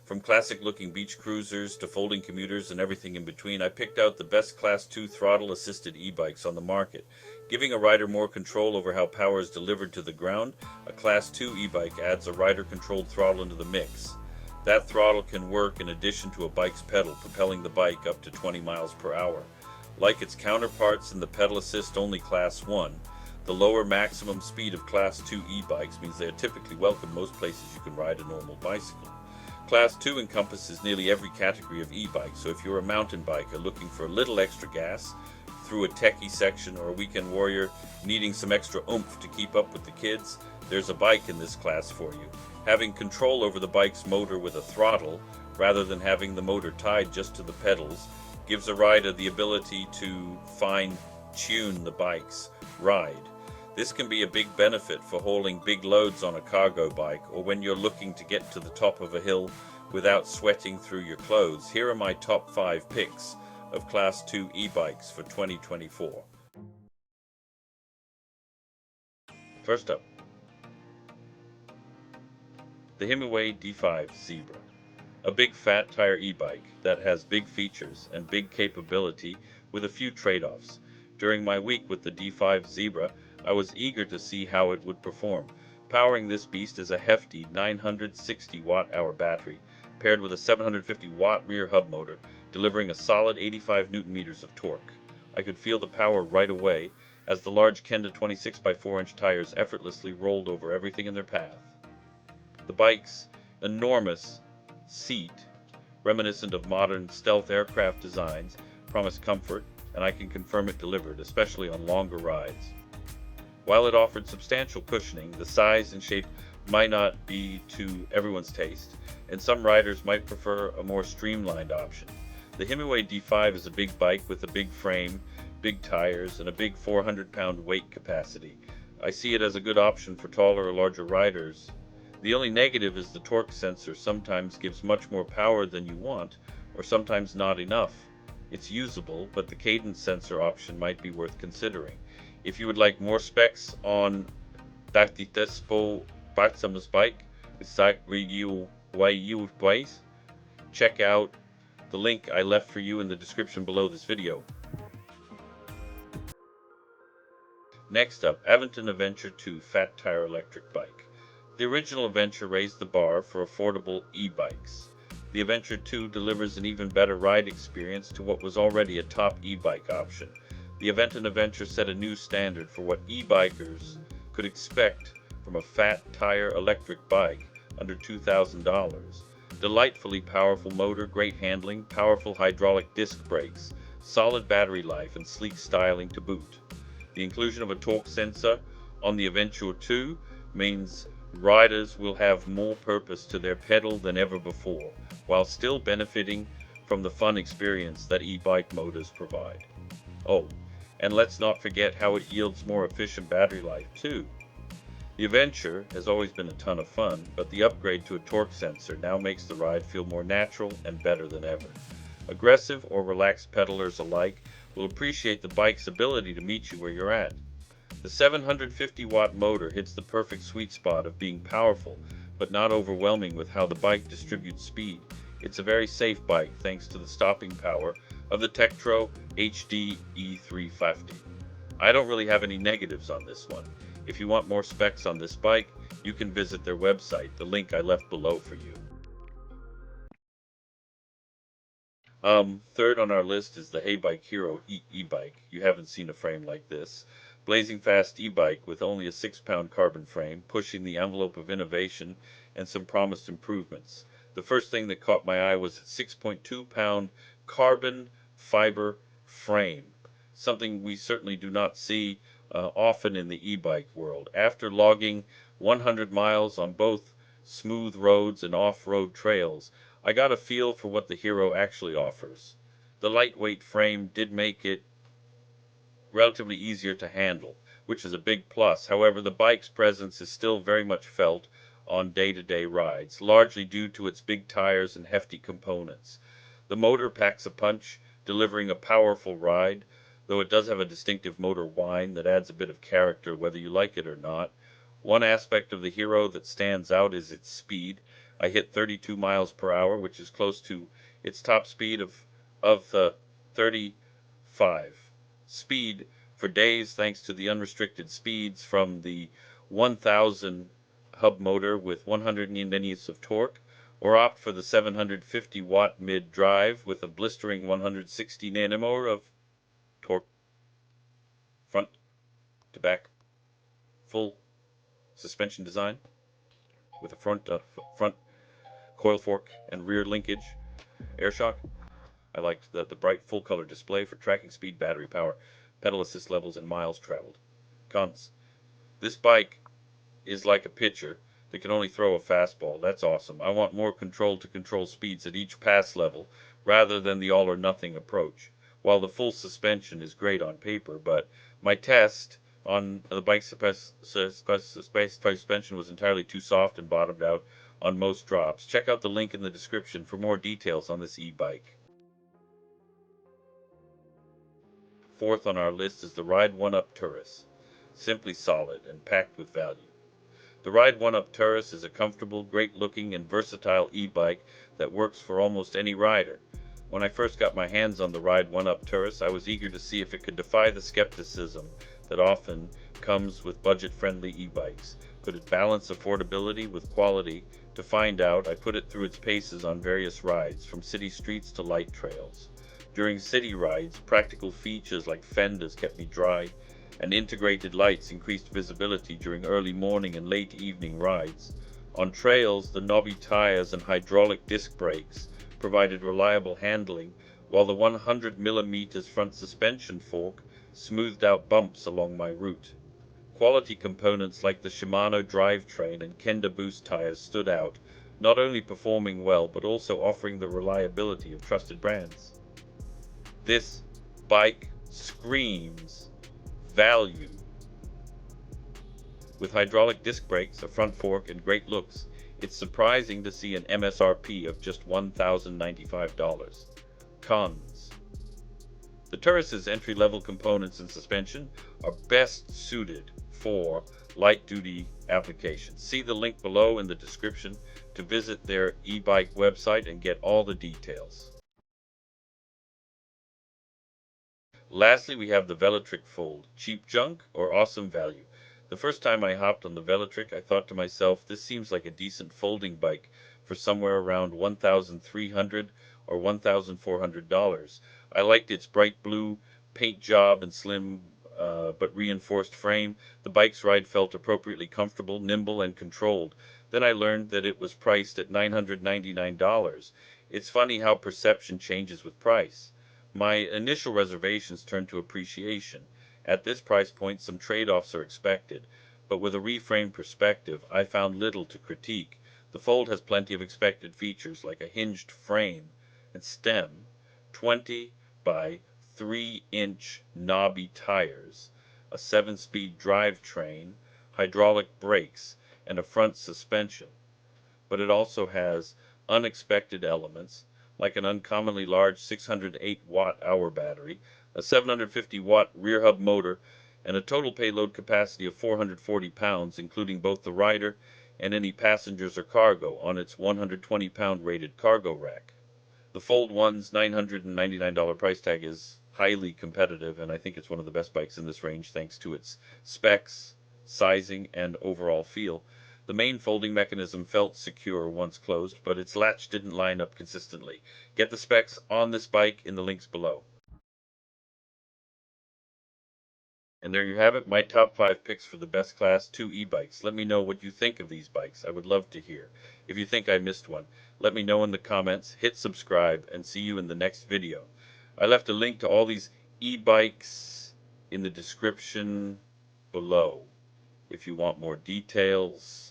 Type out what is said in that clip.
From classic-looking beach cruisers to folding commuters and everything in between, I picked out the best Class 2 throttle-assisted e-bikes on the market. Giving a rider more control over how power is delivered to the ground, a Class 2 e-bike adds a rider-controlled throttle into the mix. That throttle can work in addition to a bike's pedal, propelling the bike up to 20 miles per hour. Like its counterparts in the pedal-assist-only Class 1, the lower maximum speed of Class 2 e-bikes means they are typically welcome most places you can ride a normal bicycle. Class 2 encompasses nearly every category of e-bike, so if you're a mountain biker looking for a little extra gas through a techie section, or a weekend warrior needing some extra oomph to keep up with the kids, there's a bike in this class for you. Having control over the bike's motor with a throttle, rather than having the motor tied just to the pedals, gives a rider the ability to fine-tune the bike's ride. This can be a big benefit for hauling big loads on a cargo bike, or when you're looking to get to the top of a hill without sweating through your clothes. Here are my top 5 picks of Class 2 e-bikes for 2024. First up, the Himiway D5 Zebra. A big fat tire e-bike that has big features and big capability with a few trade-offs. During my week with the D5 Zebra, I was eager to see how it would perform. Powering this beast is a hefty 960 watt-hour battery, paired with a 750 watt rear hub motor, delivering a solid 85 Nm of torque. I could feel the power right away, as the large Kenda 26x4-inch tires effortlessly rolled over everything in their path. The bike's enormous seat, reminiscent of modern stealth aircraft designs, promised comfort, and I can confirm it delivered, especially on longer rides. While it offered substantial cushioning, the size and shape might not be to everyone's taste, and some riders might prefer a more streamlined option. The Himiway D5 is a big bike with a big frame, big tires, and a big 400-pound weight capacity. I see it as a good option for taller or larger riders. The only negative is the torque sensor sometimes gives much more power than you want, or sometimes not enough. It's usable, but the cadence sensor option might be worth considering. If you would like more specs on Tactitespo Baxam's bike, check out the link I left for you in the description below this video. Next up, Aventon Aventure 2 Fat Tire Electric Bike. The original Aventure raised the bar for affordable e-bikes. The Aventure 2 delivers an even better ride experience to what was already a top e-bike option. The Aventon Aventure set a new standard for what e-bikers could expect from a fat tire electric bike under $2,000. Delightfully powerful motor, great handling, powerful hydraulic disc brakes, solid battery life, and sleek styling to boot. The inclusion of a torque sensor on the Aventure 2 means riders will have more purpose to their pedal than ever before, while still benefiting from the fun experience that e-bike motors provide. Oh, and let's not forget how it yields more efficient battery life too. The Aventure has always been a ton of fun, but the upgrade to a torque sensor now makes the ride feel more natural and better than ever. Aggressive or relaxed pedalers alike will appreciate the bike's ability to meet you where you're at. The 750 watt motor hits the perfect sweet spot of being powerful, but not overwhelming with how the bike distributes speed. It's a very safe bike thanks to the stopping power of the Tektro HD E350. I don't really have any negatives on this one. If you want more specs on this bike, you can visit their website, the link I left below for you. Third on our list is the HeyBike Hero e-bike. You haven't seen a frame like this. Blazing fast e-bike with only a 6-pound carbon frame, pushing the envelope of innovation and some promised improvements. The first thing that caught my eye was a 6.2-pound carbon fiber frame, something we certainly do not see often in the e-bike world. After logging 100 miles on both smooth roads and off-road trails, I got a feel for what the Hero actually offers. The lightweight frame did make it relatively easier to handle, which is a big plus. However, the bike's presence is still very much felt on day-to-day rides, largely due to its big tires and hefty components. The motor packs a punch, delivering a powerful ride, though it does have a distinctive motor whine that adds a bit of character whether you like it or not. One aspect of the Hero that stands out is its speed. I hit 32 miles per hour, which is close to its top speed of the 35 speed for days, thanks to the unrestricted speeds from the 1000 hub motor with 100 Newtons of torque, or opt for the 750 watt mid drive with a blistering 160 nanomotor of torque, front to back, full suspension design with a front coil fork and rear linkage air shock. I liked the bright full color display for tracking speed, battery power, pedal assist levels, and miles traveled. Cons: this bike is like a pitcher that can only throw a fastball. That's awesome. I want more control to control speeds at each pass level rather than the all or nothing approach. While the full suspension is great on paper, but my test on the bike's suspension was entirely too soft and bottomed out on most drops. Check out the link in the description for more details on this e-bike. Fourth on our list is the Ride1Up Turris. Simply solid and packed with value. The Ride1Up Turris is a comfortable, great-looking, and versatile e-bike that works for almost any rider. When I first got my hands on the Ride1Up Turris, I was eager to see if it could defy the skepticism that often comes with budget-friendly e-bikes. Could it balance affordability with quality? To find out, I put it through its paces on various rides, from city streets to light trails. During city rides, practical features like fenders kept me dry, and integrated lights increased visibility during early morning and late evening rides. On trails, the knobby tires and hydraulic disc brakes provided reliable handling, while the 100mm front suspension fork smoothed out bumps along my route. Quality components like the Shimano drivetrain and Kenda Boost tires stood out, not only performing well but also offering the reliability of trusted brands. This bike screams value. With hydraulic disc brakes, a front fork, and great looks, it's surprising to see an MSRP of just $1,095. Cons: the Turris's entry-level components and suspension are best suited for light-duty applications. See the link below in the description to visit their eBike website and get all the details. Lastly, we have the Velotric Fold. Cheap junk or awesome value? The first time I hopped on the Velotric, I thought to myself, this seems like a decent folding bike for somewhere around $1,300 or $1,400. I liked its bright blue paint job and slim but reinforced frame. The bike's ride felt appropriately comfortable, nimble, and controlled. Then I learned that it was priced at $999. It's funny how perception changes with price. My initial reservations turned to appreciation. At this price point, some trade-offs are expected, but with a reframed perspective, I found little to critique. The Fold has plenty of expected features like a hinged frame and stem, 20 by 3-inch knobby tires, a 7-speed drivetrain, hydraulic brakes, and a front suspension. But it also has unexpected elements like an uncommonly large 608 watt-hour battery, a 750 watt rear hub motor, and a total payload capacity of 440 pounds, including both the rider and any passengers or cargo on its 120-pound rated cargo rack. The Fold 1's $999 price tag is highly competitive, and I think it's one of the best bikes in this range thanks to its specs, sizing, and overall feel. The main folding mechanism felt secure once closed, but its latch didn't line up consistently. Get the specs on this bike in the links below. And there you have it, my top 5 picks for the best class 2 e-bikes. Let me know what you think of these bikes. I would love to hear. If you think I missed one, let me know in the comments, hit subscribe, and see you in the next video. I left a link to all these e-bikes in the description below if you want more details.